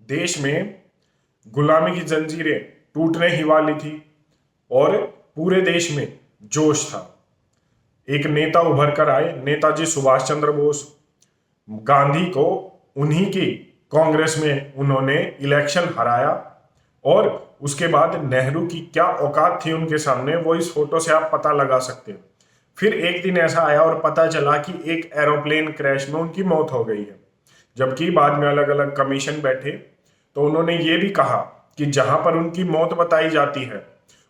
देश में गुलामी की जंजीरें टूटने ही वाली थी और पूरे देश में जोश था। एक नेता उभर कर आए, नेताजी सुभाष चंद्र बोस। गांधी को उन्हीं की कांग्रेस में उन्होंने इलेक्शन हराया और उसके बाद नेहरू की क्या औकात थी उनके सामने, वो इस फोटो से आप पता लगा सकते हो। फिर एक दिन ऐसा आया और पता चला कि एक एरोप्लेन क्रैश में उनकी मौत हो गई है। जबकि बाद में अलग अलग कमीशन बैठे तो उन्होंने ये भी कहा कि जहां पर उनकी मौत बताई जाती है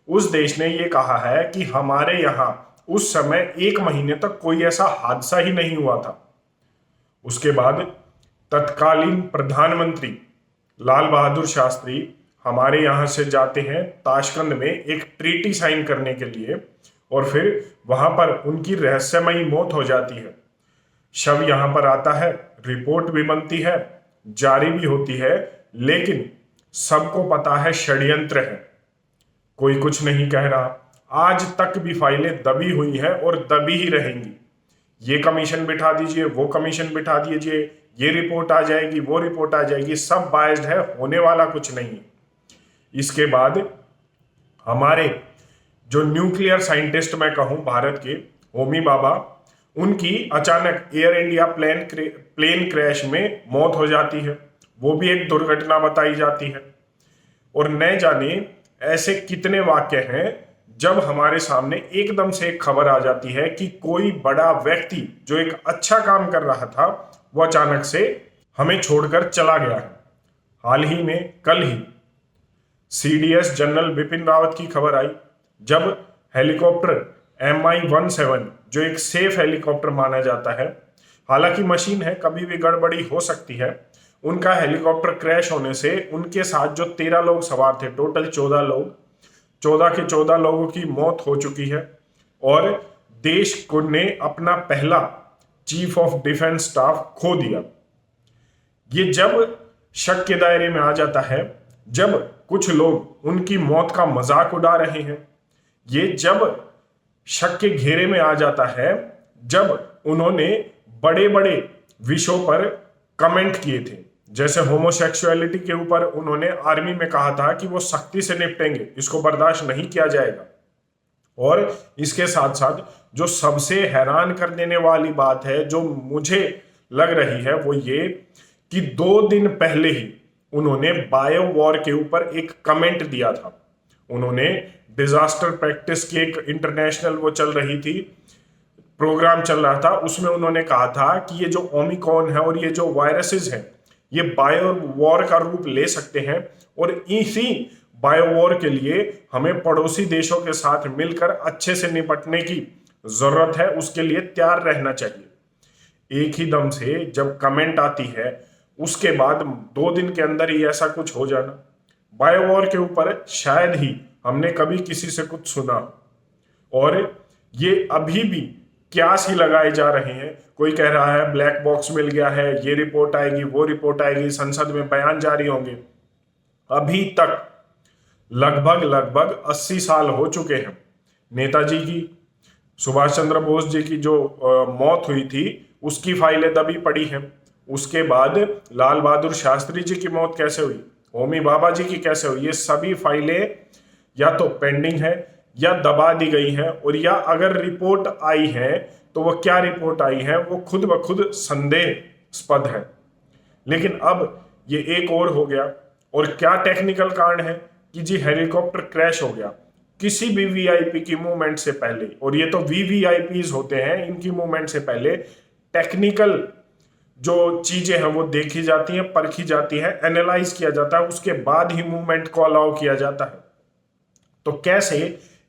उस देश ने ये कहा है कि हमारे यहाँ उस समय 1 महीने तक कोई ऐसा हादसा ही नहीं हुआ था। उसके बाद तत्कालीन प्रधानमंत्री लाल बहादुर शास्त्री हमारे यहाँ से जाते हैं ताशकंद में एक ट्रीटी साइन करने के लिए और फिर वहां पर उनकी रहस्यमयी मौत हो जाती है। शव यहां पर आता है, रिपोर्ट भी बनती है, जारी भी होती है, लेकिन सबको पता है षड्यंत्र है, कोई कुछ नहीं कह रहा। आज तक भी फाइलें दबी हुई हैं और दबी ही रहेंगी। ये कमीशन बिठा दीजिए, वो कमीशन बिठा दीजिए, ये रिपोर्ट आ जाएगी, वो रिपोर्ट आ जाएगी, सब बायस्ड है, होने वाला कुछ नहीं है। इसके बाद हमारे जो न्यूक्लियर साइंटिस्ट मैं कहूं भारत के, होमी भाभा, उनकी अचानक एयर इंडिया प्लेन क्रैश में मौत हो जाती है। वो भी एक दुर्घटना बताई जाती है। और न जाने ऐसे कितने वाक्य हैं जब हमारे सामने एकदम से एक खबर आ जाती है कि कोई बड़ा व्यक्ति जो एक अच्छा काम कर रहा था वो अचानक से हमें छोड़कर चला गया है। हाल ही में कल ही सीडीएस जनरल बिपिन रावत की खबर आई, जब हेलीकॉप्टर MI-17 जो एक सेफ हेलीकॉप्टर माना जाता है, हालांकि मशीन है, कभी भी गड़बड़ी हो सकती है, उनका हेलीकॉप्टर क्रैश होने से उनके साथ जो 13 लोग सवार थे, टोटल 14 लोग, 14 के 14 लोगों की मौत हो चुकी है और देश को ने अपना पहला चीफ ऑफ डिफेंस स्टाफ खो दिया। ये जब शक के दायरे में आ जाता है, जब कुछ लोग उनकी मौत का मजाक उड़ा रहे हैं, ये जब शक के घेरे में आ जाता है, जब उन्होंने बड़े बड़े विषयों पर कमेंट किए थे, जैसे होमोसेक्सुअलिटी के ऊपर उन्होंने आर्मी में कहा था कि वो सख्ती से निपटेंगे, इसको बर्दाश्त नहीं किया जाएगा। और इसके साथ साथ जो सबसे हैरान कर देने वाली बात है, जो मुझे लग रही है, वो ये कि 2 दिन पहले ही उन्होंने बायो वॉर के ऊपर एक कमेंट दिया था। उन्होंने डिजास्टर प्रैक्टिस की एक इंटरनेशनल वो चल रही थी, प्रोग्राम चल रहा था, उसमें उन्होंने कहा था कि ये जो ओमिक्रॉन है और ये जो वायरसेस हैं, ये बायो वॉर का रूप ले सकते हैं और इसी बायो वॉर के लिए हमें पड़ोसी देशों के साथ मिलकर अच्छे से निपटने की जरूरत है, उसके लिए तैयार रहना चाहिए। एक ही दम से जब कमेंट आती है, उसके बाद 2 दिन के अंदर ही ऐसा कुछ हो जाना, बायो वॉर के ऊपर शायद ही हमने कभी किसी से कुछ सुना। और ये अभी भी क्यास ही लगाए जा रहे हैं। कोई कह रहा है ब्लैक बॉक्स मिल गया है, ये रिपोर्ट आएगी, वो रिपोर्ट आएगी, संसद में बयान जारी होंगे। अभी तक लगभग 80 साल हो चुके हैं। नेताजी की, सुभाष चंद्र बोस जी की जो मौत हुई थी उसकी फाइलें दबी पड़ी हैं। उसके बाद लाल बहादुर शास्त्री जी की मौत कैसे हुई, होमी भाभा जी की कैसे हुई, ये सभी फाइलें या तो पेंडिंग है या दबा दी गई हैं, और या अगर रिपोर्ट आई है तो वो क्या रिपोर्ट आई है वो खुद ब खुद संदेहास्पद है। लेकिन अब ये एक और हो गया, और क्या टेक्निकल कारण है कि जी हेलीकॉप्टर क्रैश हो गया किसी भी वीआईपी की मूवमेंट से पहले, और ये तो वीवीआईपीज होते हैं, इनकी मूवमेंट से पहले टेक्निकल जो चीजें हैं वो देखी जाती हैं, परखी जाती है, एनालाइज किया जाता है, उसके बाद ही मूवमेंट को अलाउ किया जाता है। तो कैसे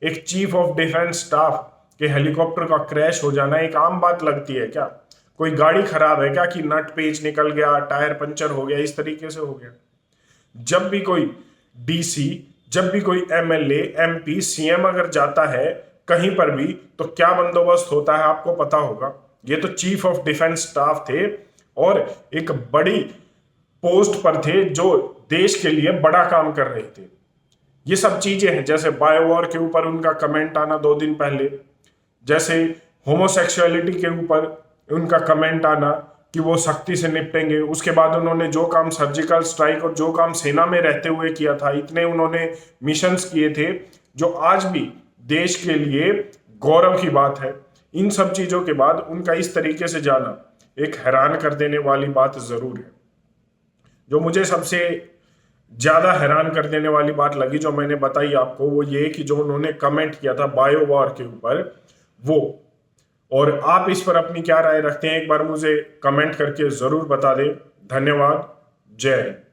एक चीफ ऑफ डिफेंस स्टाफ के हेलीकॉप्टर का क्रैश हो जाना एक आम बात लगती है क्या? कोई गाड़ी खराब है क्या कि नट पेच निकल गया, टायर पंचर हो गया, इस तरीके से हो गया? जब भी कोई डीसी, जब भी कोई एमएलए, एमपी, सीएम अगर जाता है कहीं पर भी तो क्या बंदोबस्त होता है आपको पता होगा। ये तो चीफ ऑफ डिफेंस स्टाफ थे और एक बड़ी पोस्ट पर थे जो देश के लिए बड़ा काम कर रहे थे। ये सब चीजें हैं, जैसे बायो वॉर के ऊपर उनका कमेंट आना 2 दिन पहले, जैसे होमोसेक्सुअलिटी के ऊपर उनका कमेंट आना कि वो सख्ती से निपटेंगे। उसके बाद उन्होंने जो काम सर्जिकल स्ट्राइक और जो काम सेना में रहते हुए किया था, इतने उन्होंने मिशंस किए थे जो आज भी देश के लिए गौरव की बात है। इन सब चीजों के बाद उनका इस तरीके से जाना एक हैरान कर देने वाली बात जरूर है। जो मुझे सबसे ज्यादा हैरान कर देने वाली बात लगी जो मैंने बताई आपको, वो ये कि जो उन्होंने कमेंट किया था बायो वॉर के ऊपर, वो, और आप इस पर अपनी क्या राय रखते हैं एक बार मुझे कमेंट करके जरूर बता दें। धन्यवाद। जय हिंद।